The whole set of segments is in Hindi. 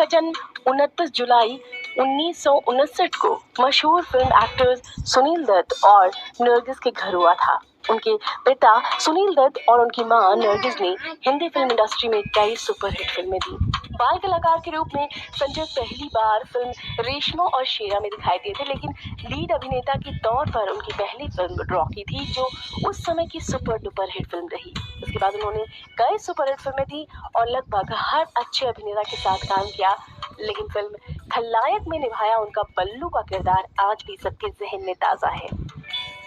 का जन्म 29 जुलाई 1959 को मशहूर फिल्म एक्टर्स सुनील दत्त और नरगिस के घर हुआ था। उनके पिता सुनील दत्त और उनकी मां नरगिस ने हिंदी फिल्म इंडस्ट्री में कई सुपरहिट फिल्में दी। बाल कलाकार के रूप में संजय पहली बार फिल्म रेशमा और शेरा में दिखाई दिए थे, लेकिन लीड अभिनेता के तौर पर उनकी पहली फिल्म रॉकी थी, जो उस समय की सुपर डुपर हिट फिल्म रही। उसके बाद उन्होंने कई सुपरहिट फिल्में दी और लगभग हर अच्छे अभिनेता के साथ काम किया, लेकिन फिल्म खलनायक में निभाया उनका बल्लू का किरदार आज भी सबके जहन में ताजा है।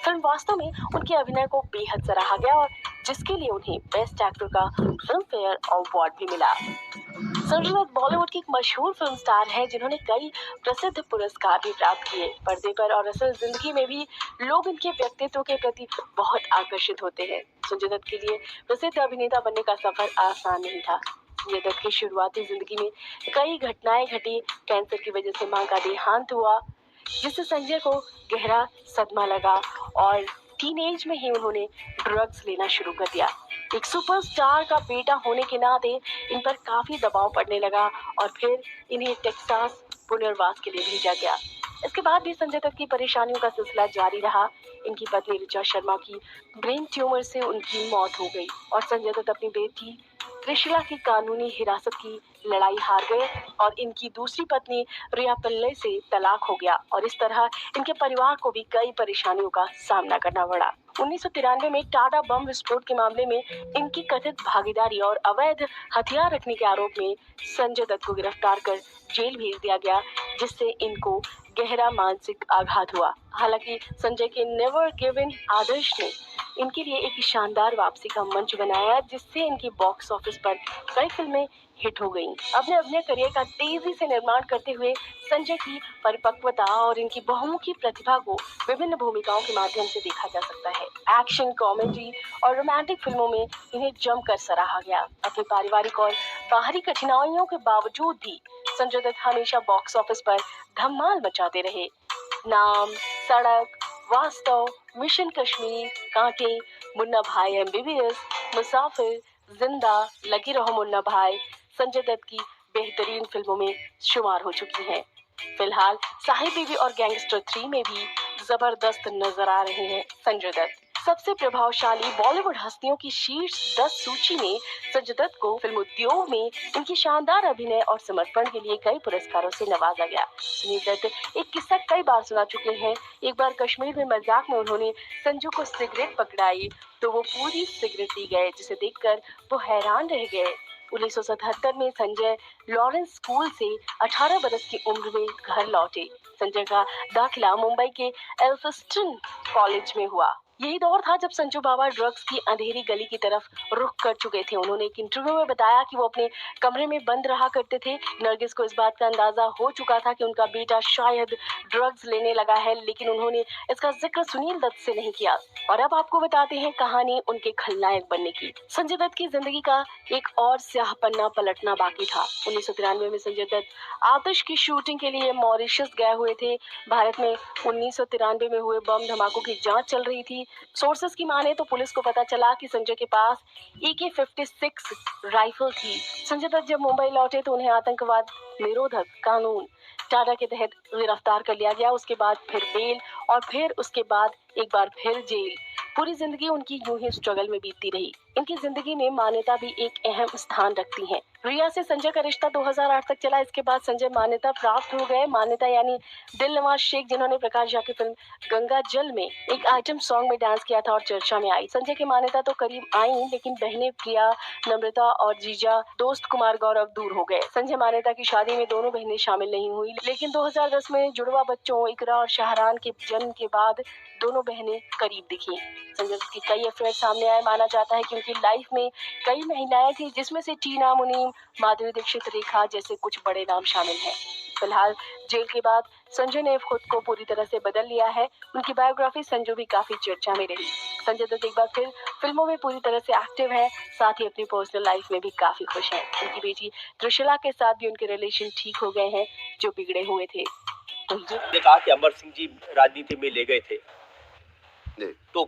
फिल्म वास्तव में उनके अभिनय को बेहद सराहा गया और जिसके लिए उन्हें बेस्ट एक्टर का फिल्म फेयर अवार्ड भी मिला। संजय दत्त बॉलीवुड की एक मशहूर फिल्म स्टार है, जिन्होंने कई प्रसिद्ध पुरस्कार भी प्राप्त किए। पर्दे पर और असल जिंदगी में भी लोग इनके व्यक्तित्व के प्रति बहुत आकर्षित होते हैं। संजय दत्त के लिए प्रसिद्ध अभिनेता बनने का सफर आसान नहीं था। संजय दत्त की शुरुआती जिंदगी में कई घटनाएं घटी। कैंसर की वजह से मां का देहांत हुआ, जिससे संजय को गहरा सदमा लगा और टीनेज में ही उन्होंने ड्रग्स लेना शुरू कर दिया। एक सुपरस्टार का बेटा होने के नाते इन पर काफी दबाव पड़ने लगा और फिर इन्हें टेक्सास पुनर्वास के लिए भेजा गया। इसके बाद भी संजय दत्त की परेशानियों का सिलसिला जारी रहा। इनकी पत्नी ऋचा शर्मा की ब्रेन ट्यूमर से उनकी मौत हो गई और संजय दत्त अपनी बेटी त्रिशला की कानूनी हिरासत की लड़ाई हार गए और इनकी दूसरी पत्नी रिया पिल्ले से तलाक हो गया और इस तरह इनके परिवार को भी कई परेशानियों का सामना करना पड़ा। 1993 में टाटा बम विस्फोट के मामले में इनकी कथित भागीदारी और अवैध हथियार रखने के आरोप में संजय दत्त को गिरफ्तार कर जेल भेज दिया गया, जिससे इनको गहरा मानसिक आघात हुआ। हालांकि संजय के नेवर गिव इन आदर्श ने इनके लिए एक शानदार वापसी का मंच बनाया, जिससे इनकी बॉक्स ऑफिस पर कई फिल्में हिट हो गईं। अपने अभिनय करियर का तेजी से निर्माण करते हुए संजय की परिपक्वता और इनकी बहुमुखी प्रतिभा को विभिन्न भूमिकाओं के माध्यम से देखा जा सकता है। एक्शन, कॉमेडी और रोमांटिक फिल्मों में इन्हें जमकर सराहा गया। अपने पारिवारिक और बाहरी कठिनाइयों के बावजूद भी संजय दत्त हमेशा बॉक्स ऑफिस पर धमाल मचाते रहे। नाम, सड़क, वास्तव, मिशन कश्मीर, कांटे, मुन्ना भाई MBBS, मुसाफिर, जिंदा, लगी रहो मुन्ना भाई संजय दत्त की बेहतरीन फिल्मों में शुमार हो चुकी हैं। फिलहाल साहिब बीवी और गैंगस्टर 3 में भी जबरदस्त नजर आ रहे हैं संजय दत्त। सबसे प्रभावशाली बॉलीवुड हस्तियों की शीर्ष 10 सूची में संजय दत्त को फिल्म उद्योग में इनकी शानदार अभिनय और समर्पण के लिए कई पुरस्कारों से नवाजा गया। सुनील दत्त एक किस्सा कई बार सुना चुके हैं। एक बार कश्मीर में मजाक में उन्होंने संजू को सिगरेट पकड़ाई तो वो पूरी सिगरेट पी गए, जिसे देखकर वो हैरान रह गए। 1977 में संजय लॉरेंस स्कूल से 18 बरस की उम्र में घर लौटे। संजय का दाखिला मुंबई के एल्फिंस्टन कॉलेज में हुआ। यही दौर था जब संजू बाबा ड्रग्स की अंधेरी गली की तरफ रुख कर चुके थे। उन्होंने एक इंटरव्यू में बताया कि वो अपने कमरे में बंद रहा करते थे। नरगिस को इस बात का अंदाजा हो चुका था कि उनका बेटा शायद ड्रग्स लेने लगा है, लेकिन उन्होंने इसका जिक्र सुनील दत्त से नहीं किया। और अब आपको बताते हैं कहानी उनके खलनायक बनने की। संजय दत्त की जिंदगी का एक और स्याह पन्ना पलटना बाकी था। 1993 में संजय दत्त आतिश की शूटिंग के लिए मॉरिशस गए हुए थे। भारत में 1993 में हुए बम धमाकों की जांच चल रही थी। सोर्सेस की माने तो पुलिस को पता चला कि संजय के पास AK-56 राइफल थी। संजय दत्त जब मुंबई लौटे तो उन्हें आतंकवाद निरोधक कानून टाडा के तहत गिरफ्तार कर लिया गया। उसके बाद फिर बेल और फिर उसके बाद एक बार फिर जेल। पूरी जिंदगी उनकी यूं ही स्ट्रगल में बीतती रही। इनकी जिंदगी में मान्यता भी एक अहम स्थान रखती है। रिया से संजय का रिश्ता 2008 तक चला। इसके बाद संजय मान्यता प्राप्त हो गए। मान्यता यानी दिलनवाज शेख, जिन्होंने प्रकाश झा की फिल्म गंगा जल में एक आइटम सॉन्ग में डांस किया था और चर्चा में आई। संजय की मान्यता तो करीब आई, लेकिन बहनें प्रिया, नम्रता और जीजा दोस्त कुमार गौरव दूर हो गए। संजय मान्यता की शादी में दोनों बहनें शामिल नहीं हुई, लेकिन 2010 में जुड़वा बच्चों इकरा और शाहरान के जन्म के बाद दोनों बहनें करीब दिखी। संजय की कई अफेयर सामने आए। माना जाता है कि उनकी लाइफ में कई महिलाएं थी, जिसमें से टीना मुनीम, माधुरी दीक्षित, रेखा जैसे कुछ बड़े नाम शामिल हैं। फिलहाल जेल के बाद संजय ने खुद को पूरी तरह से बदल लिया है। उनकी बायोग्राफी संजू भी काफी चर्चा में रही। संजय दत्त एक बार फिर फिल्मों में पूरी तरह से एक्टिव है, साथ ही अपनी पर्सनल लाइफ में भी काफी खुश हैं। उनकी बेटी त्रिशला के साथ भी उनके रिलेशन ठीक हो गए हैं, जो बिगड़े हुए थे। ने कहा कि अमर सिंह जी राजनीति में ले गए थे, तो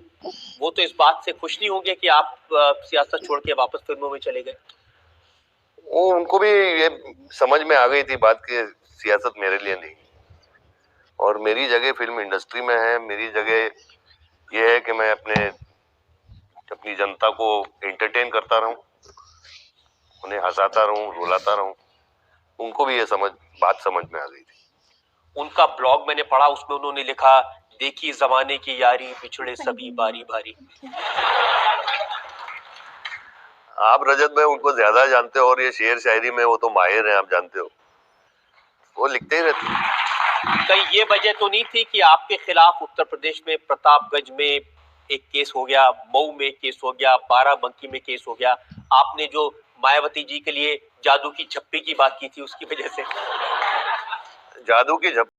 वो तो इस बात से खुश नहीं होंगे कि आप सियासत छोड़ के वापस फिल्मों में चले गए। वो उनको भी ये समझ में आ गई थी बात कि सियासत मेरे लिए नहीं, और मेरी जगह फिल्म इंडस्ट्री में है। मेरी जगह ये है कि मैं अपनी जनता को एंटरटेन करता रहूं, उन्हें हंसाता रहूं, रुलाता रहूं। उनको भी ये बात समझ में आ गई थी। उनका ब्लॉग मैंने पढ़ा, उसमें उन्होंने लिखा, देखी जमाने की यारी, बिछड़े सभी बारी बारी। आप रजत भाई उनको ज्यादा जानते हो, और ये शेर शायरी में वो तो माहिर हैं, आप जानते हो, वो लिखते ही रहते हैं। कहीं ये वजह तो नहीं थी कि आपके खिलाफ उत्तर प्रदेश में प्रतापगंज में एक केस हो गया, मऊ में केस हो गया, बाराबंकी में केस हो गया, आपने जो मायावती जी के लिए जादू की झप्पी की बात की थी उसकी वजह से? जादू की झप्पी